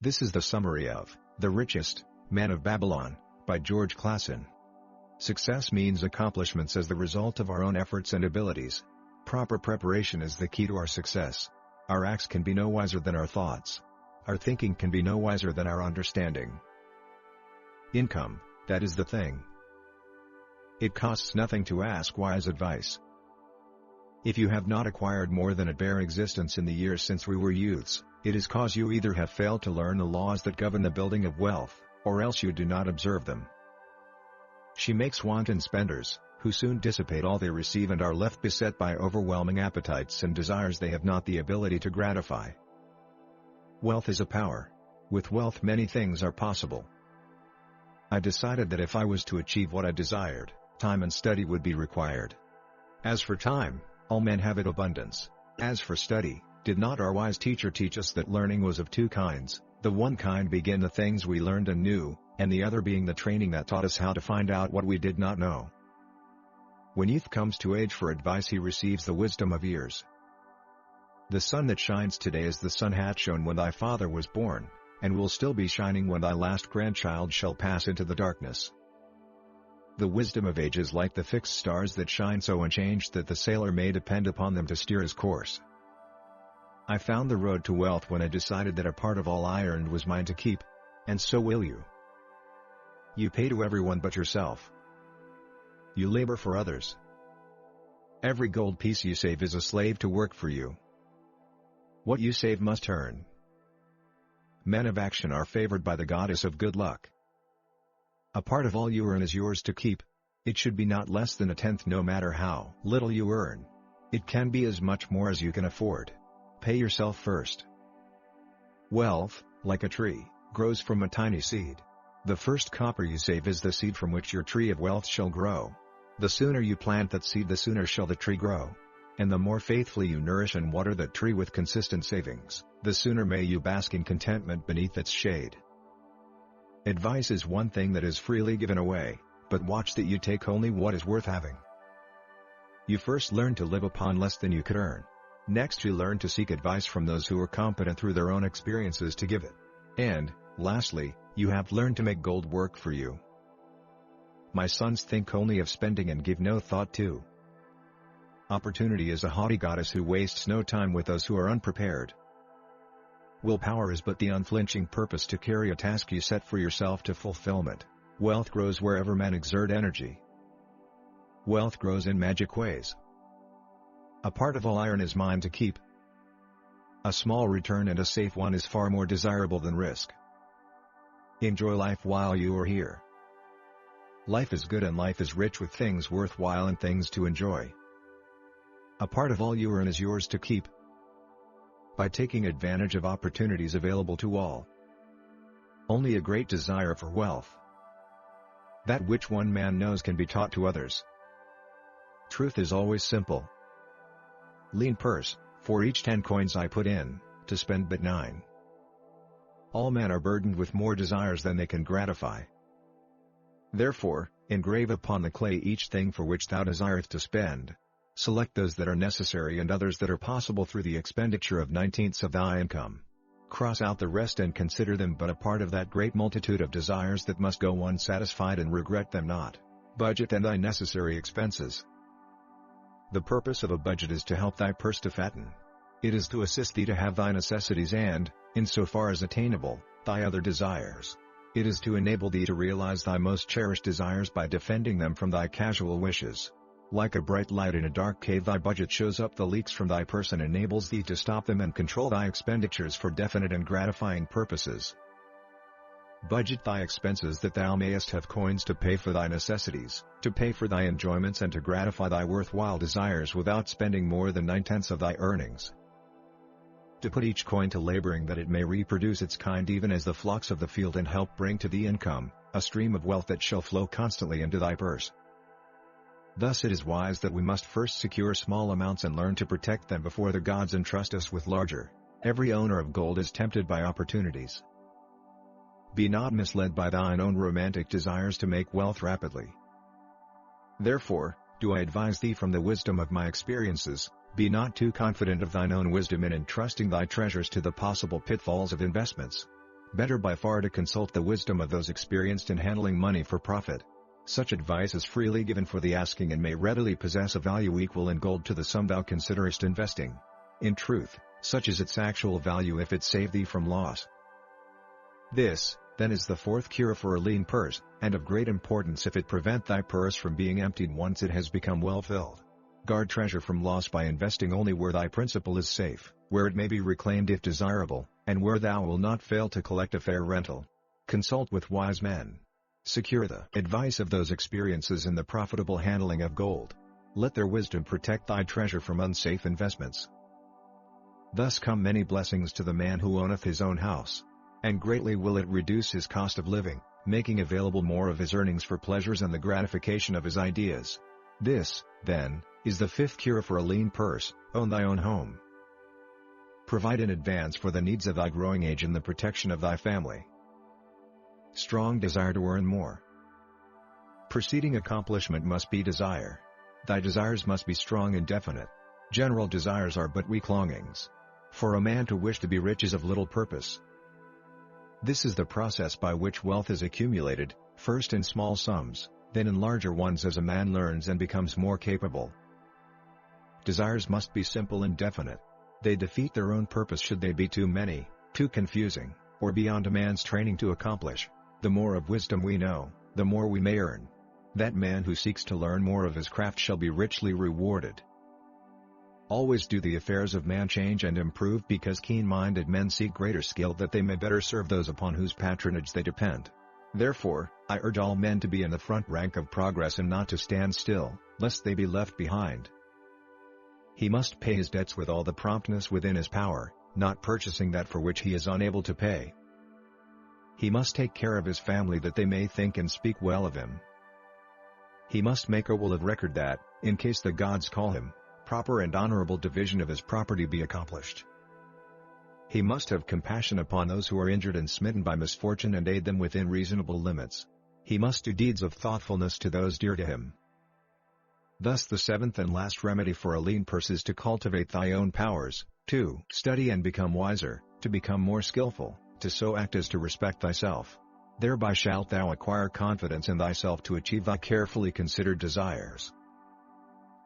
This is the summary of The Richest Man of Babylon, by George Clason. Success means accomplishments as the result of our own efforts and abilities. Proper preparation is the key to our success. Our acts can be no wiser than our thoughts. Our thinking can be no wiser than our understanding. Income, that is the thing. It costs nothing to ask wise advice. If you have not acquired more than a bare existence in the years since we were youths, it is cause you either have failed to learn the laws that govern the building of wealth, or else you do not observe them. She makes wanton spenders, who soon dissipate all they receive and are left beset by overwhelming appetites and desires they have not the ability to gratify. Wealth is a power. With wealth many things are possible. I decided that if I was to achieve what I desired, time and study would be required. As for time, all men have it abundance. As for study, did not our wise teacher teach us that learning was of two kinds, the one kind being the things we learned and knew, and the other being the training that taught us how to find out what we did not know. When youth comes to age for advice he receives the wisdom of years. The sun that shines today is the sun hath shone when thy father was born, and will still be shining when thy last grandchild shall pass into the darkness. The wisdom of age is like the fixed stars that shine so unchanged that the sailor may depend upon them to steer his course. I found the road to wealth when I decided that a part of all I earned was mine to keep, and so will you. You pay to everyone but yourself. You labor for others. Every gold piece you save is a slave to work for you. What you save must earn. Men of action are favored by the goddess of good luck. A part of all you earn is yours to keep. It should be not less than a tenth no matter how little you earn. It can be as much more as you can afford. Pay yourself first. Wealth, like a tree, grows from a tiny seed. The first copper you save is the seed from which your tree of wealth shall grow. The sooner you plant that seed the sooner shall the tree grow. And the more faithfully you nourish and water that tree with consistent savings, the sooner may you bask in contentment beneath its shade. Advice is one thing that is freely given away, but watch that you take only what is worth having. You first learn to live upon less than you could earn. Next you learn to seek advice from those who are competent through their own experiences to give it. And, lastly, you have learned to make gold work for you. My sons, think only of spending and give no thought to. Opportunity is a haughty goddess who wastes no time with those who are unprepared. Willpower is but the unflinching purpose to carry a task you set for yourself to fulfillment. Wealth grows wherever men exert energy. Wealth grows in magic ways. A part of all I earn is mine to keep. A small return and a safe one is far more desirable than risk. Enjoy life while you are here. Life is good and life is rich with things worthwhile and things to enjoy. A part of all you earn is yours to keep. By taking advantage of opportunities available to all. Only a great desire for wealth. That which one man knows can be taught to others. Truth is always simple. Lean purse, for each 10 coins I put in, to spend but 9. All men are burdened with more desires than they can gratify. Therefore, engrave upon the clay each thing for which thou desireth to spend. Select those that are necessary and others that are possible through the expenditure of 19ths of thy income. Cross out the rest and consider them but a part of that great multitude of desires that must go unsatisfied and regret them not. Budget and thy necessary expenses. The purpose of a budget is to help thy purse to fatten. It is to assist thee to have thy necessities and, insofar as attainable, thy other desires. It is to enable thee to realize thy most cherished desires by defending them from thy casual wishes. Like a bright light in a dark cave, thy budget shows up the leaks from thy purse and enables thee to stop them and control thy expenditures for definite and gratifying purposes. Budget thy expenses that thou mayest have coins to pay for thy necessities, to pay for thy enjoyments and to gratify thy worthwhile desires without spending more than 9/10 of thy earnings. To put each coin to laboring that it may reproduce its kind even as the flocks of the field and help bring to thee income, a stream of wealth that shall flow constantly into thy purse. Thus it is wise that we must first secure small amounts and learn to protect them before the gods entrust us with larger. Every owner of gold is tempted by opportunities. Be not misled by thine own romantic desires to make wealth rapidly. Therefore, do I advise thee from the wisdom of my experiences, be not too confident of thine own wisdom in entrusting thy treasures to the possible pitfalls of investments. Better by far to consult the wisdom of those experienced in handling money for profit. Such advice is freely given for the asking and may readily possess a value equal in gold to the sum thou considerest investing. In truth, such is its actual value if it save thee from loss. This, then, is the fourth cure for a lean purse, and of great importance if it prevent thy purse from being emptied once it has become well filled. Guard treasure from loss by investing only where thy principal is safe, where it may be reclaimed if desirable, and where thou wilt not fail to collect a fair rental. Consult with wise men. Secure the advice of those experiences in the profitable handling of gold. Let their wisdom protect thy treasure from unsafe investments. Thus come many blessings to the man who owneth his own house. And greatly will it reduce his cost of living, making available more of his earnings for pleasures and the gratification of his ideas. This, then, is the fifth cure for a lean purse: own thy own home. Provide in advance for the needs of thy growing age and the protection of thy family. Strong desire to earn more. Preceding accomplishment must be desire. Thy desires must be strong and definite. General desires are but weak longings. For a man to wish to be rich is of little purpose. This is the process by which wealth is accumulated, first in small sums, then in larger ones as a man learns and becomes more capable. Desires must be simple and definite. They defeat their own purpose should they be too many, too confusing, or beyond a man's training to accomplish. The more of wisdom we know, the more we may earn. That man who seeks to learn more of his craft shall be richly rewarded. Always do the affairs of man change and improve, because keen-minded men seek greater skill that they may better serve those upon whose patronage they depend. Therefore, I urge all men to be in the front rank of progress and not to stand still, lest they be left behind. He must pay his debts with all the promptness within his power, not purchasing that for which he is unable to pay. He must take care of his family that they may think and speak well of him. He must make a will of record that, in case the gods call him, proper and honorable division of his property be accomplished. He must have compassion upon those who are injured and smitten by misfortune and aid them within reasonable limits. He must do deeds of thoughtfulness to those dear to him. Thus the seventh and last remedy for a lean purse is to cultivate thy own powers, to study and become wiser, to become more skillful, to so act as to respect thyself. Thereby shalt thou acquire confidence in thyself to achieve thy carefully considered desires.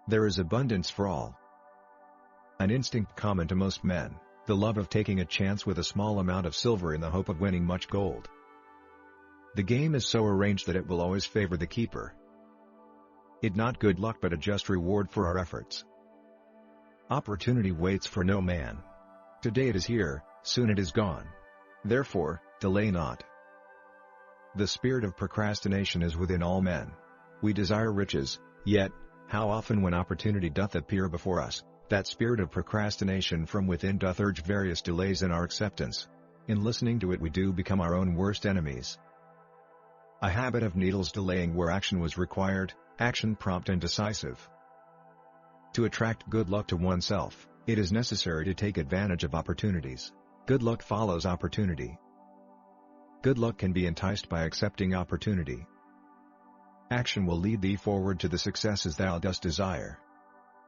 There is abundance for all. An instinct common to most men, the love of taking a chance with a small amount of silver in the hope of winning much gold. The game is so arranged that it will always favor the keeper. It not good luck but a just reward for our efforts. Opportunity waits for no man. Today it is here, soon it is gone. Therefore, delay not. The spirit of procrastination is within all men. We desire riches, yet, how often when opportunity doth appear before us, that spirit of procrastination from within doth urge various delays in our acceptance. In listening to it we do become our own worst enemies. A habit of needles delaying where action was required, action prompt and decisive. To attract good luck to oneself, it is necessary to take advantage of opportunities. Good luck follows opportunity. Good luck can be enticed by accepting opportunity. Action will lead thee forward to the successes thou dost desire.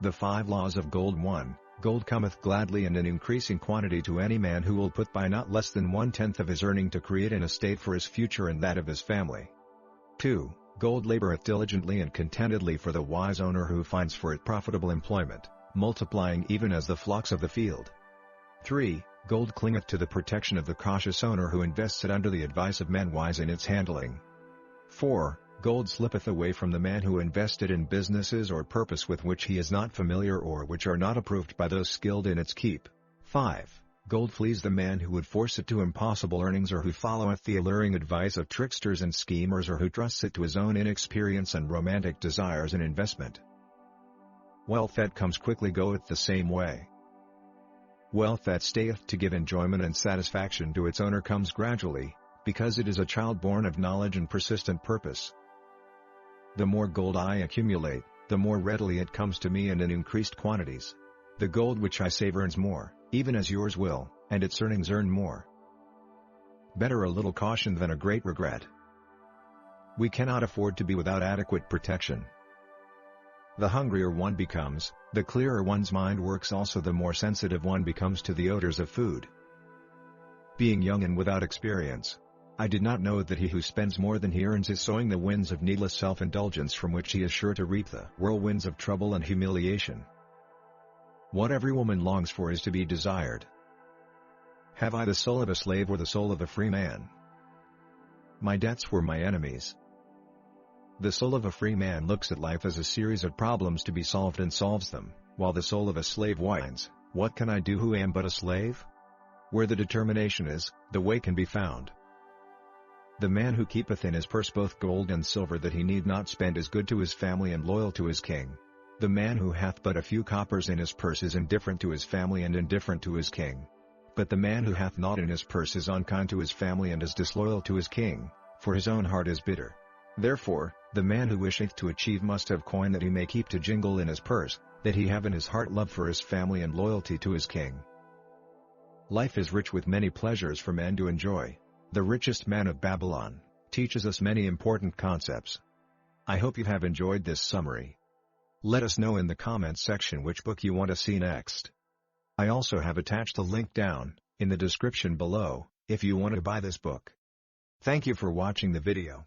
The 5 laws of gold. 1. Gold cometh gladly and in increasing quantity to any man who will put by not less than 1/10 of his earning to create an estate for his future and that of his family. 2. Gold laboreth diligently and contentedly for the wise owner who finds for it profitable employment, multiplying even as the flocks of the field. 3. Gold clingeth to the protection of the cautious owner who invests it under the advice of men wise in its handling. 4. Gold slippeth away from the man who invested in businesses or purpose with which he is not familiar or which are not approved by those skilled in its keep. 5. Gold flees the man who would force it to impossible earnings or who followeth the alluring advice of tricksters and schemers or who trusts it to his own inexperience and romantic desires in investment. Wealth that comes quickly goeth the same way. Wealth that stayeth to give enjoyment and satisfaction to its owner comes gradually, because it is a child born of knowledge and persistent purpose. The more gold I accumulate, the more readily it comes to me and in increased quantities. The gold which I save earns more, even as yours will, and its earnings earn more. Better a little caution than a great regret. We cannot afford to be without adequate protection. The hungrier one becomes, the clearer one's mind works, also the more sensitive one becomes to the odors of food. Being young and without experience, I did not know that he who spends more than he earns is sowing the winds of needless self-indulgence from which he is sure to reap the whirlwinds of trouble and humiliation. What every woman longs for is to be desired. Have I the soul of a slave or the soul of a free man? My debts were my enemies. The soul of a free man looks at life as a series of problems to be solved and solves them, while the soul of a slave whines, "What can I do who am but a slave?" Where the determination is, the way can be found. The man who keepeth in his purse both gold and silver that he need not spend is good to his family and loyal to his king. The man who hath but a few coppers in his purse is indifferent to his family and indifferent to his king. But the man who hath naught in his purse is unkind to his family and is disloyal to his king, for his own heart is bitter. Therefore, the man who wisheth to achieve must have coin that he may keep to jingle in his purse, that he have in his heart love for his family and loyalty to his king. Life is rich with many pleasures for men to enjoy. The Richest Man of Babylon teaches us many important concepts. I hope you have enjoyed this summary. Let us know in the comments section which book you want to see next. I also have attached a link down in the description below if you want to buy this book. Thank you for watching the video.